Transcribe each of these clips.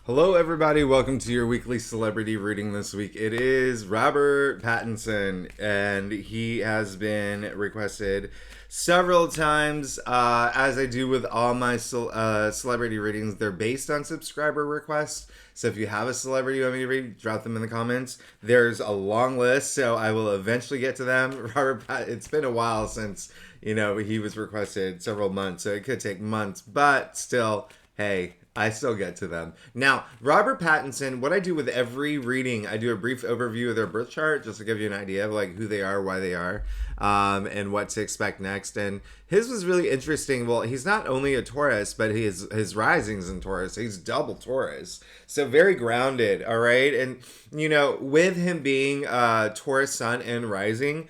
Hello, everybody. Welcome to your weekly celebrity reading this week. It is Robert Pattinson, and he has been requested several times. As I do with all my celebrity readings, they're based on subscriber requests. So if you have a celebrity you want me to read, drop them in the comments. There's a long list, so I will eventually get to them. It's been a while since he was requested, several months, so it could take months, but still, hey. I still get to them. Now, Robert Pattinson, what I do with every reading, I do a brief overview of their birth chart just to give you an idea of like who they are, why they are, and what to expect next. And his was really interesting. Well, he's not only a Taurus, but his rising's in Taurus. He's double Taurus. So very grounded, all right? And, with him being Taurus sun and rising,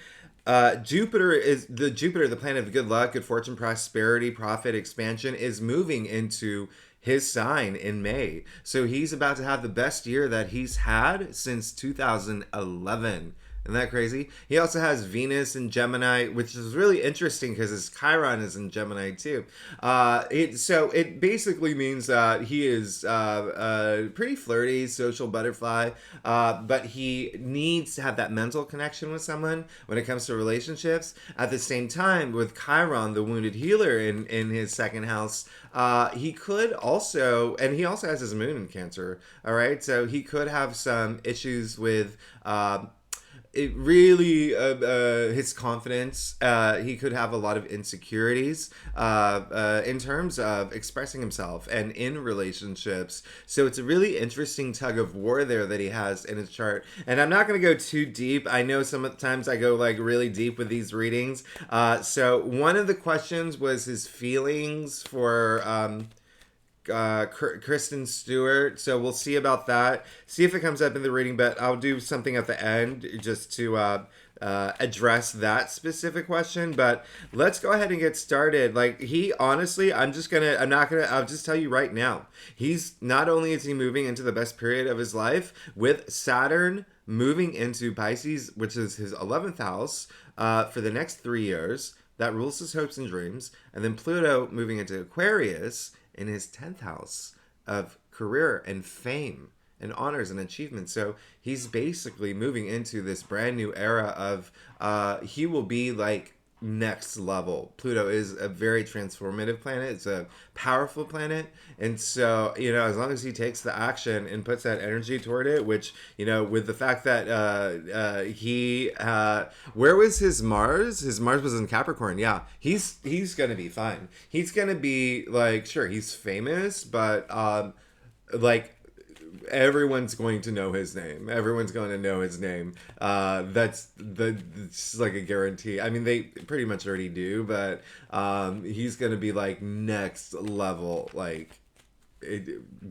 Jupiter, the planet of good luck, good fortune, prosperity, profit, expansion, is moving into his sign in May. So he's about to have the best year that he's had since 2011. Isn't that crazy? He also has Venus in Gemini, which is really interesting because his Chiron is in Gemini too. So it basically means that he is pretty flirty, social butterfly, but he needs to have that mental connection with someone when it comes to relationships. At the same time, with Chiron, the wounded healer in his second house, he could also, and he also has his moon in Cancer, all right? So he could have some issues with it really his confidence. He could have a lot of insecurities in terms of expressing himself and in relationships. So it's a really interesting tug of war there that he has in his chart. And I'm not going to go too deep. I know sometimes I go like really deep with these readings. So one of the questions was his feelings for Kristen Stewart. So we'll see about that. See if it comes up in the reading, but I'll do something at the end just to address that specific question. But let's go ahead and get started. Like he honestly, I'll just tell you right now. He's not only is he moving into the best period of his life with Saturn moving into Pisces, which is his 11th house, for the next 3 years. That rules his hopes and dreams. And then Pluto moving into Aquarius in his 10th house of career and fame and honors and achievements. So he's basically moving into this brand new era of he will be like next level. Pluto is a very transformative planet. It's a powerful planet. And so, as long as he takes the action and puts that energy toward it, which, with the fact that where was his Mars? His Mars was in Capricorn. Yeah, he's going to be fine. He's going to be like, sure, he's famous, but like, everyone's going to know his name. Everyone's going to know his name. It's like a guarantee. I mean, they pretty much already do, but he's going to be like next level, like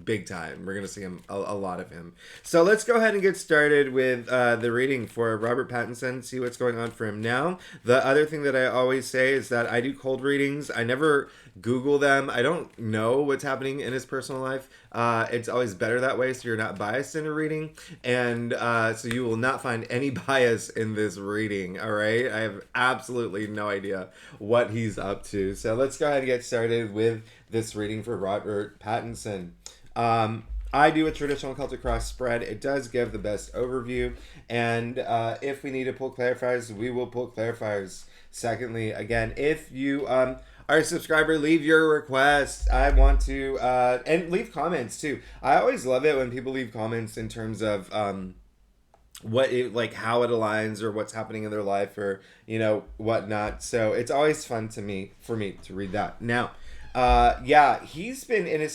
big time. We're gonna see him a lot of him. So let's go ahead and get started with the reading for Robert Pattinson. See what's going on for him now. The other thing that I always say is that I do cold readings. I never Google them. I don't know what's happening in his personal life. It's always better that way, so you're not biased in a reading, and so you will not find any bias in this reading. All right, I have absolutely no idea what he's up to. So let's go ahead and get started with this reading for Robert Pattinson. I do a traditional Celtic cross spread. It does give the best overview, and if we need to pull clarifiers, we will pull clarifiers. Secondly, again, if you are a subscriber, leave your request. I want to and leave comments too. I always love it when people leave comments in terms of what it, like how it aligns or what's happening in their life or whatnot. So it's always fun for me to read that. Now, he's been in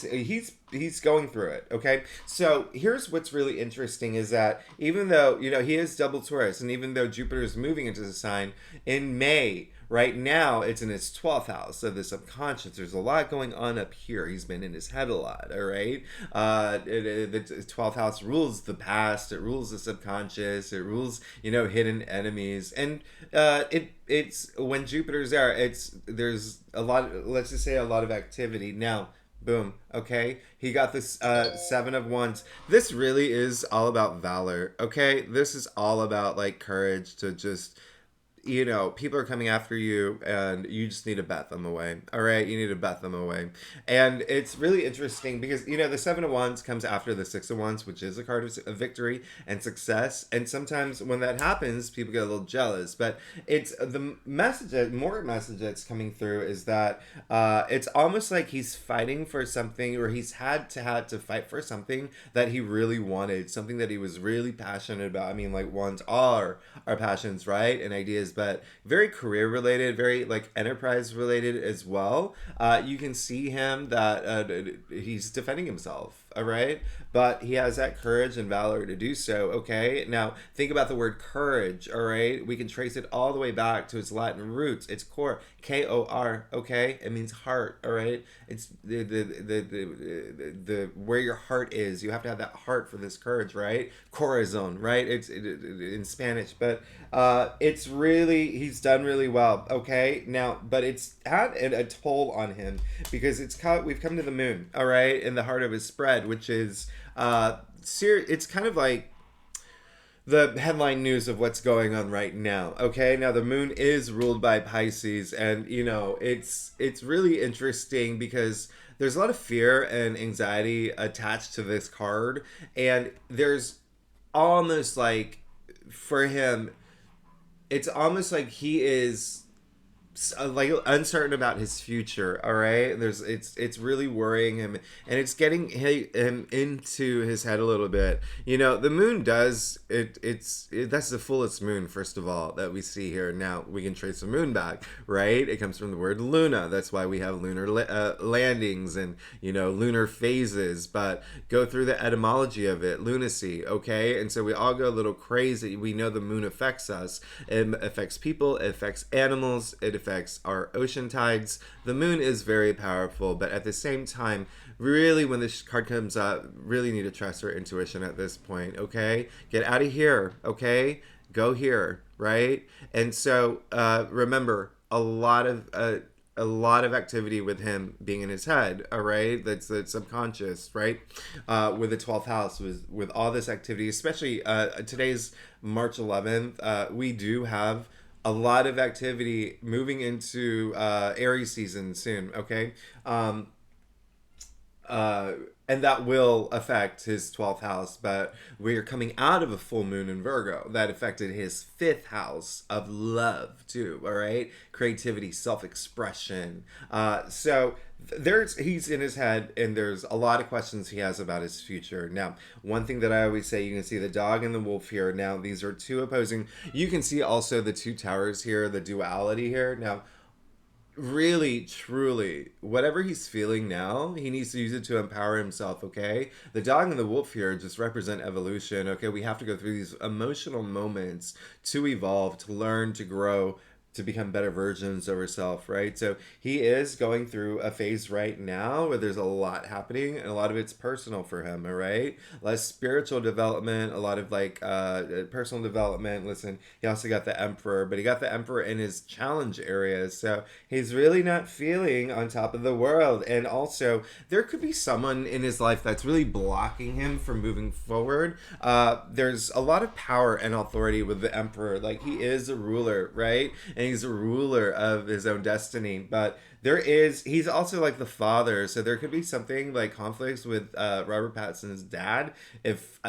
he's going through it. Okay, so here's what's really interesting is that even though he is double Taurus, and even though Jupiter is moving into the sign in May, right now it's in his 12th house of the subconscious. There's a lot going on up here. He's been in his head a lot. All right, the 12th house rules the past. It rules the subconscious. It rules hidden enemies, and it's when Jupiter's there. There's a lot. Let's just say a lot of activity now. Boom. Okay. He got this 7 of Wands. This really is all about valor. Okay. This is all about like courage to just people are coming after you and you just need to bat them away. All right, you need to bat them away. And it's really interesting because the 7 of Wands comes after the 6 of Wands, which is a card of victory and success. And sometimes when that happens, people get a little jealous. But it's the more message that's coming through is that it's almost like he's fighting for something, or he's had to fight for something that he really wanted, something that he was really passionate about. I mean, like, wands are our passions, right? And ideas, but very career related, very like enterprise related as well. You can see him that he's defending himself, all right? But he has that courage and valor to do so, okay? Now, think about the word courage, all right? We can trace it all the way back to its Latin roots. It's core, Kor, okay? It means heart, all right? It's the where your heart is. You have to have that heart for this courage, right? Corazon, right? It's in Spanish, but it's really, he's done really well, okay? Now, but it's had a toll on him because we've come to the moon, all right, in the heart of his spread, which is it's kind of like the headline news of what's going on right now. Okay, now the moon is ruled by Pisces, and it's really interesting because there's a lot of fear and anxiety attached to this card, and there's almost like, for him, it's almost like he is like uncertain about his future. All right, it's really worrying him, and it's getting him into his head a little bit. The moon does that's the fullest moon, first of all, that we see here. Now we can trace the moon back, right? It comes from the word luna. That's why we have lunar landings and lunar phases, but go through the etymology of it, lunacy, okay? And so we all go a little crazy. We know the moon affects us. It affects people, it affects animals, it affects our ocean tides. The moon is very powerful, but at the same time, really, when this card comes up, really need to trust our intuition at this point, okay? Get out of here, okay? Go here, right? And so remember, a lot of activity with him being in his head, all right? That's the subconscious, right? With the 12th house, with all this activity, especially today's March 11th, we do have a lot of activity moving into Aries season soon, okay? And that will affect his 12th house, but we're coming out of a full moon in Virgo that affected his 5th house of love too, all right? Creativity, self-expression. So he's in his head, and there's a lot of questions he has about his future. Now, one thing that I always say, you can see the dog and the wolf here. Now, these are two opposing. You can see also the two towers here, the duality here. Now, really, truly, whatever he's feeling now, he needs to use it to empower himself, okay? The dog and the wolf here just represent evolution, okay? We have to go through these emotional moments to evolve, to learn, to grow, to become better versions of ourselves, right? So he is going through a phase right now where there's a lot happening, and a lot of it's personal for him, all right? Less spiritual development, a lot of like personal development. Listen, he also got the Emperor, but he got the Emperor in his challenge areas, so he's really not feeling on top of the world. And also, there could be someone in his life that's really blocking him from moving forward. There's a lot of power and authority with the Emperor. Like, he is a ruler, right? And he's a ruler of his own destiny, but he's also like the father, so there could be something like conflicts with Robert Pattinson's dad, if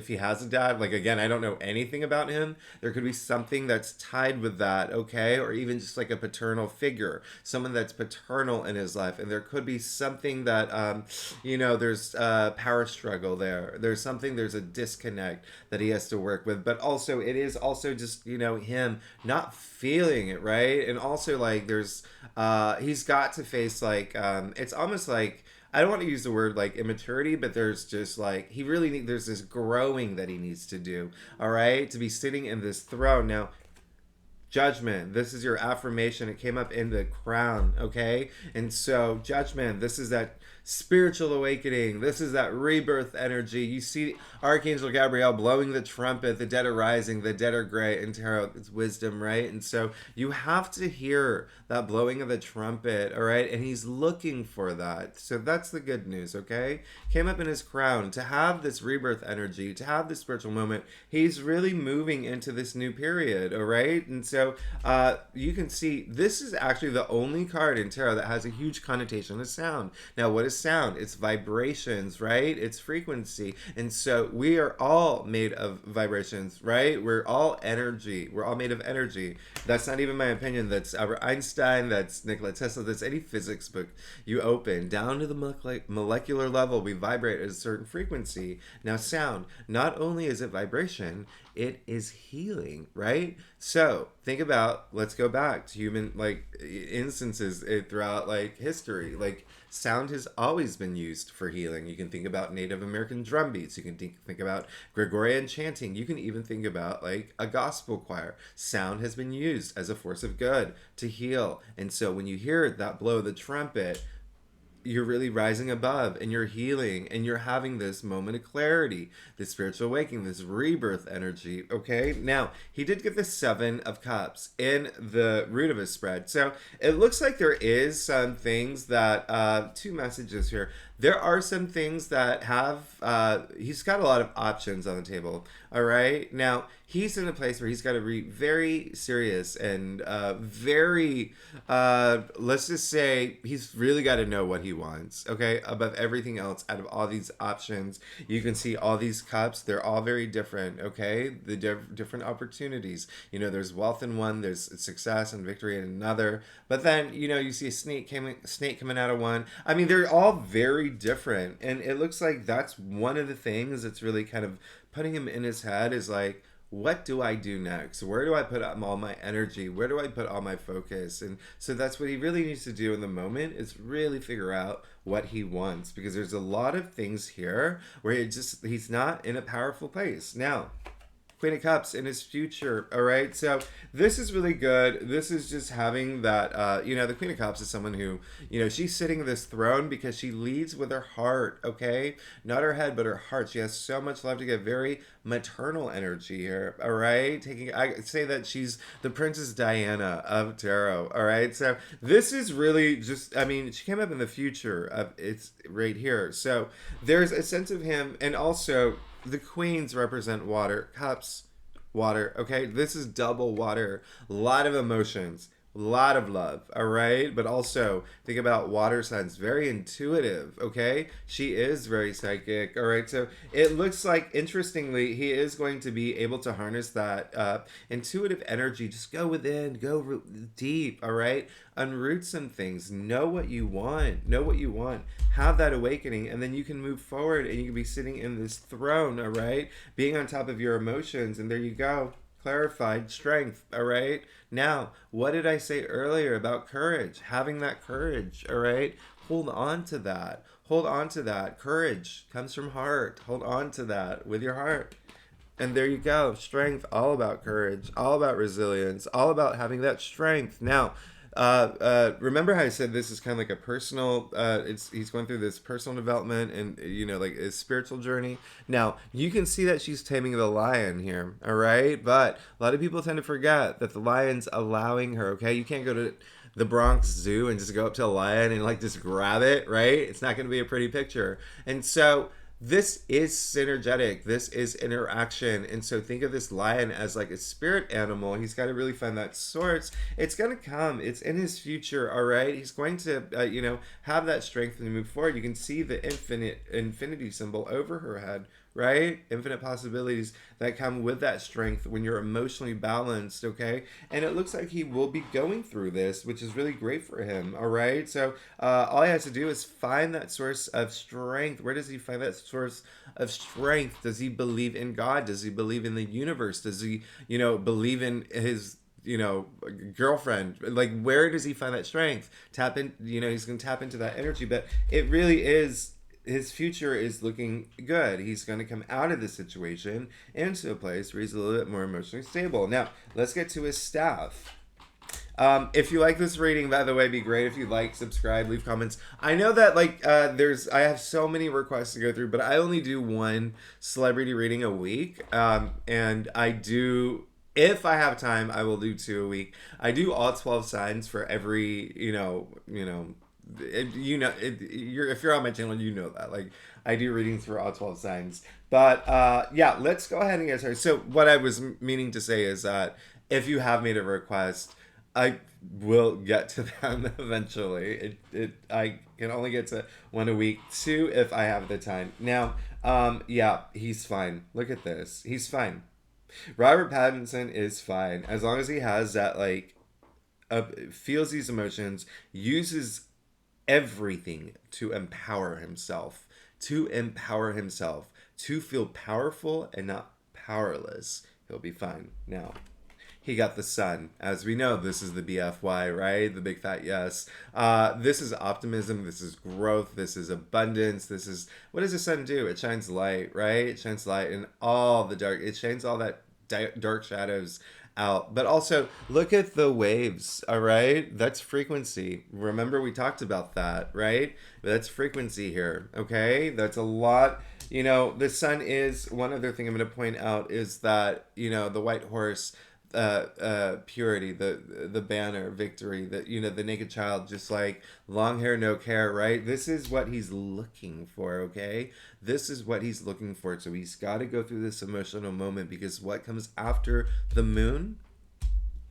he has a dad. Like, again, I don't know anything about him. There could be something that's tied with that, okay? Or even just like a paternal figure, someone that's paternal in his life, and there could be something that there's a power struggle there. There's a disconnect that he has to work with, but also it is also just him not feeling it, right? And also, like, there's he's got to face like it's almost like, I don't want to use the word like immaturity, but there's just like there's this growing that he needs to do, all right, to be sitting in this throne. Now, Judgment, this is your affirmation. It came up in the crown, okay? And so, Judgment, this is that spiritual awakening. This is that rebirth energy. You see Archangel Gabriel blowing the trumpet, the dead are rising, the dead are gray in tarot. It's wisdom, right? And so you have to hear that blowing of the trumpet, all right? And he's looking for that. So that's the good news, okay? Came up in his crown to have this rebirth energy, to have this spiritual moment. He's really moving into this new period, all right? And so you can see this is actually the only card in tarot that has a huge connotation of sound. Now, what is sound? It's vibrations, right? It's frequency. And so we are all made of vibrations, right? We're all energy. We're all made of energy. That's not even my opinion. That's Albert Einstein. That's Nikola Tesla. That's any physics book you open. Down to the molecular level, we vibrate at a certain frequency. Now, sound, not only is it vibration, it is healing, right? So think about, let's go back to human instances throughout history. Sound has always been used for healing. You can think about Native American drum beats. You can think about Gregorian chanting. You can even think about a gospel choir. Sound has been used as a force of good to heal. And so when you hear that blow of the trumpet, you're really rising above and you're healing and you're having this moment of clarity, this spiritual awakening, this rebirth energy. Okay, now he did get the 7 of Cups in the root of his spread, so it looks like there is some things that 2 messages here. There are some things that have he's got a lot of options on the table. All right, now he's in a place where he's got to be very serious and very let's just say he's really got to know what he wants, okay, above everything else. Out of all these options, you can see all these cups, they're all very different, okay, the different opportunities. There's wealth in one, there's success and victory in another, but then you see a snake coming out of one. I mean, they're all very different, and it looks like that's one of the things that's really kind of putting him in his head is what do I do next? Where do I put all my energy? Where do I put all my focus? And so that's what he really needs to do in the moment, is really figure out what he wants, because there's a lot of things here where he's not in a powerful place. Now, Queen of Cups in his future, all right? So this is really good. This is just having that, the Queen of Cups is someone who, she's sitting in this throne because she leads with her heart, okay? Not her head, but her heart. She has so much love to give, very maternal energy here, all right? I say that she's the Princess Diana of tarot, all right? So this is really just, she came up in the future. It's right here. So there's a sense of him, and also the queens represent water, cups, water, okay? This is double water. A lot of emotions, a lot of love, all right? But also, think about water signs, very intuitive, okay? She is very psychic, all right? So it looks like, interestingly, he is going to be able to harness that intuitive energy. Just go within, go deep, all right? Unroot some things. Know what you want. Know what you want. Have that awakening, and then you can move forward, and you can be sitting in this throne, all right? Being on top of your emotions, and there you go. Clarified strength, all right? Now, what did I say earlier about courage? Having that courage, all right? Hold on to that. Hold on to that. Courage comes from heart. Hold on to that with your heart. And there you go. Strength, all about courage, all about resilience, all about having that strength. Now, remember how I said this is kind of like a personal, he's going through this personal development and, his spiritual journey. Now, you can see that she's taming the lion here, all right? But a lot of people tend to forget that the lion's allowing her, okay? You can't go to the Bronx Zoo and just go up to a lion and, just grab it, right? It's not going to be a pretty picture. And so this is synergetic. This is interaction. And so think of this lion as a spirit animal. He's got to really find that source. It's going to come. It's in his future, all right? He's going to, have that strength and move forward. You can see the infinity symbol over her head, right? Infinite possibilities that come with that strength when you're emotionally balanced, okay? And it looks like he will be going through this, which is really great for him, all right? So all he has to do is find that source of strength. Where does he find that source of strength? Does he believe in God? Does he believe in the universe? Does he, believe in his girlfriend? Where does he find that strength? Tap in, he's going to tap into that energy. But it really is, his future is looking good. He's going to come out of this situation into a place where he's a little bit more emotionally stable. Now, let's get to his staff. If you like this reading, by the way, it'd be great if you like, subscribe, leave comments. I know that I have so many requests to go through, but I only do one celebrity reading a week. And I do, if I have time, I will do two a week. I do all 12 signs for every, if you're on my channel, you know that. Like, I do readings for all 12 signs. But yeah, let's go ahead and get started. So what I was meaning to say is that if you have made a request, I will get to them eventually. I can only get to one a week, two if I have the time. Now, yeah, he's fine. Look at this. He's fine. Robert Pattinson is fine as long as he has that feels these emotions, uses everything to empower himself, to feel powerful and not powerless. He'll be fine. Now, he got the sun. As we know, this is the BFY, right? The big fat yes. This is optimism. This is growth. This is abundance. This is, what does the sun do? It shines light, right? It shines light in all the dark. It shines all that dark shadows out. But also, look at the waves, all right? That's frequency. Remember, we talked about that, right? That's frequency here, okay? That's a lot. The sun is, one other thing I'm going to point out is that, the white horse, purity, the banner, victory, the naked child, just like long hair, no care, right? This is what he's looking for, okay? This is what he's looking for. So he's got to go through this emotional moment because what comes after the moon?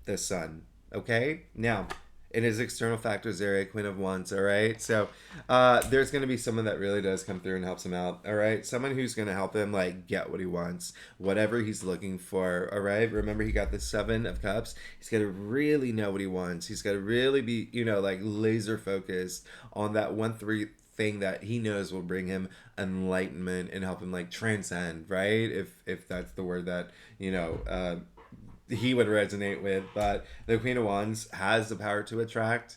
The sun, okay? Now, in his external factors area, Queen of Wands, all right? So there's going to be someone that really does come through and helps him out, all right? Someone who's going to help him, get what he wants, whatever he's looking for, all right? Remember, he got the Seven of Cups. He's got to really know what he wants. He's got to really be, laser focused on that thing that he knows will bring him enlightenment and help him, transcend, right? If that's the word that, he would resonate with. But the Queen of Wands has the power to attract.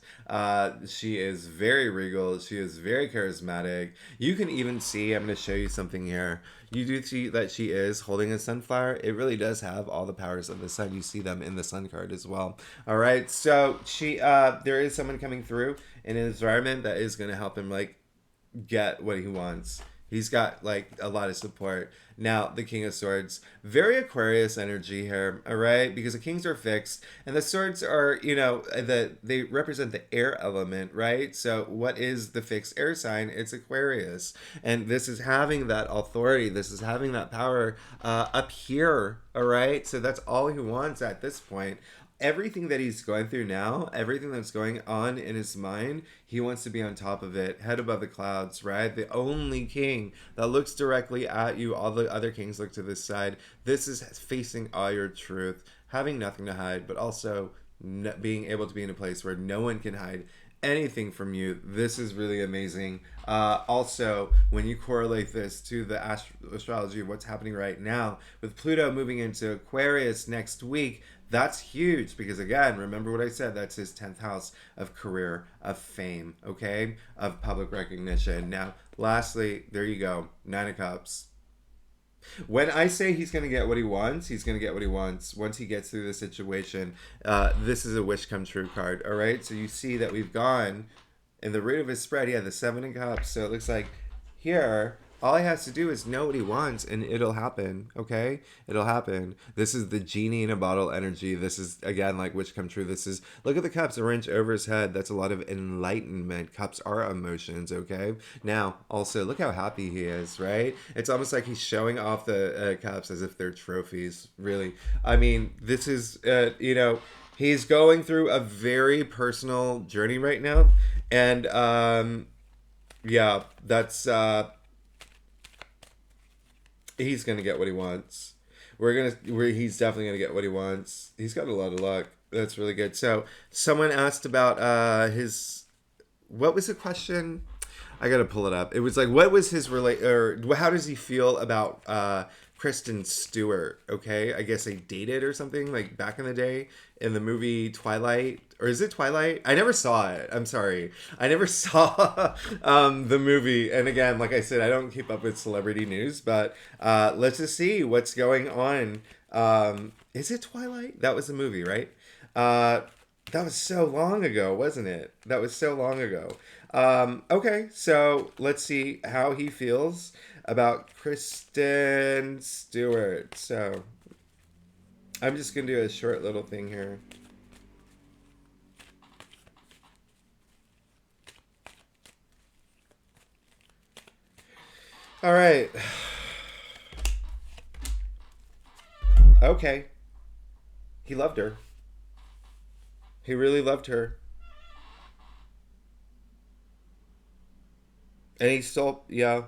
She is very regal. She is very charismatic. You can even see, I'm going to show you something here. You do see that she is holding a sunflower. It really does have all the powers of the sun. You see them in the sun card as well. All right. So there is someone coming through in an environment that is going to help him get what he wants. He's got a lot of support. Now, the King of Swords, very Aquarius energy here, all right? Because the kings are fixed, and the swords are, they represent the air element, right? So what is the fixed air sign? It's Aquarius. And this is having that authority. This is having that power up here, all right? So that's all he wants at this point. Everything that he's going through now, everything that's going on in his mind, he wants to be on top of it, head above the clouds, right? The only king that looks directly at you, all the other kings look to this side. This is facing all your truth, having nothing to hide, but also being able to be in a place where no one can hide anything from you. This is really amazing. Also, when you correlate this to the astrology of what's happening right now, with Pluto moving into Aquarius next week, that's huge because, again, remember what I said, that's his 10th house of career, of fame, okay, of public recognition. Now, lastly, there you go, 9 of Cups. When I say he's going to get what he wants, he's going to get what he wants once he gets through the situation. This is a wish come true card, all right? So you see that we've gone, in the root of his spread, he had the 7 of Cups. So it looks like here, all he has to do is know what he wants, and it'll happen, okay? It'll happen. This is the genie in a bottle energy. This is, again, wish come true. This is, look at the cups arranged over his head. That's a lot of enlightenment. Cups are emotions, okay? Now, also, look how happy he is, right? It's almost like he's showing off the cups as if they're trophies, really. I mean, this is, he's going through a very personal journey right now. And, yeah, that's... he's gonna get what he wants. He's definitely gonna get what he wants. He's got a lot of luck. That's really good. So someone asked about what was the question? I gotta pull it up. It was what was his or how does he feel about Kristen Stewart? Okay, I guess they dated or something back in the day in the movie Twilight. Or is it Twilight? I never saw it. I'm sorry. I never saw the movie. And again, like I said, I don't keep up with celebrity news. But let's just see what's going on. Is it Twilight? That was the movie, right? That was so long ago, wasn't it? That was so long ago. Okay, so let's see how he feels about Kristen Stewart. So I'm just gonna do a short little thing here. All right. Okay. He loved her. He really loved her. And he still, yeah.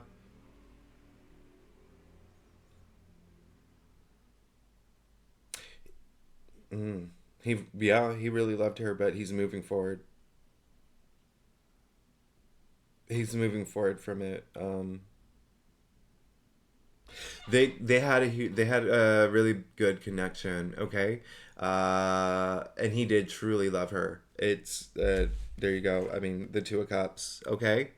Mm. He really loved her, but he's moving forward. He's moving forward from it. They had a really good connection. Okay, and he did truly love her. It's there you go. I mean, the two of cups. Okay,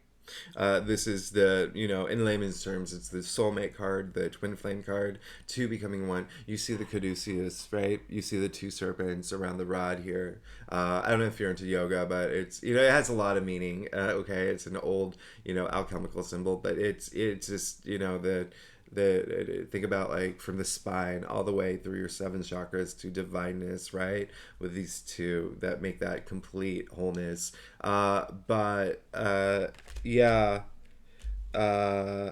this is the, in layman's terms, it's the soulmate card, the twin flame card, two becoming one. You see the caduceus, right? You see the two serpents around the rod here. I don't know if you're into yoga, but it's, it has a lot of meaning. Okay, it's an old, alchemical symbol, but it's just, the think about, like, from the spine all the way through your seven chakras to divineness, right, with these two that make that complete wholeness. But yeah, uh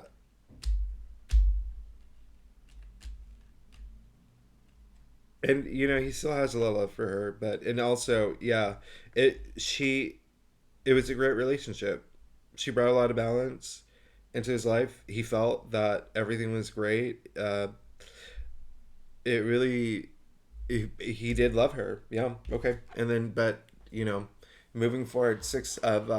and he still has a lot of love for her, but and also, yeah, it was a great relationship. She brought a lot of balance into his life. He felt that everything was great. It really, he did love her. Yeah, okay. And then, but moving forward, six of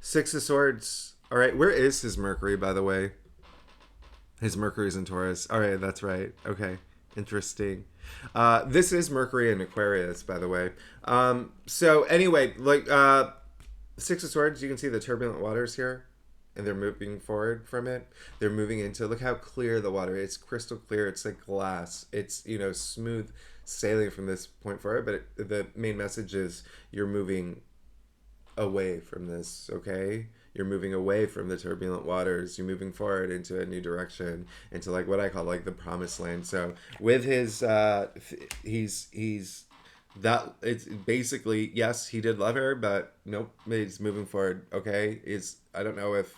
swords. All right, where is his Mercury, by the way? His Mercury's in Taurus. All right, that's right. Okay, interesting. This is Mercury in Aquarius, by the way. So anyway, like, Six of Swords, you can see the turbulent waters here, and they're moving forward from it. They're moving into, look how clear the water is. It's crystal clear. It's like glass. It's, smooth sailing from this point forward. But the main message is you're moving away from this, okay? You're moving away from the turbulent waters. You're moving forward into a new direction, into, like, what I call, like, the promised land. So with his, he's that, it's basically, yes, he did love her, but nope, he's moving forward. Okay, is, I don't know if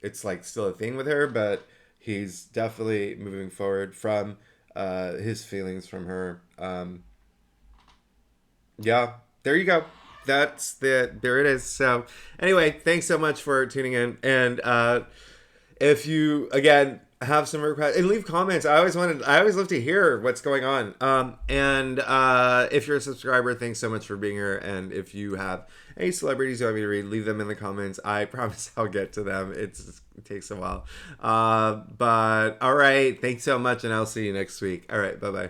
it's, like, still a thing with her, but he's definitely moving forward from his feelings from her. Yeah, there you go. There it is. So anyway, thanks so much for tuning in. And if you, again, have some requests, and leave comments. I always love to hear what's going on. And if you're a subscriber, thanks so much for being here. And if you have any celebrities you want me to read, leave them in the comments. I promise I'll get to them. It takes a while. But all right, thanks so much, and I'll see you next week. All right, bye bye.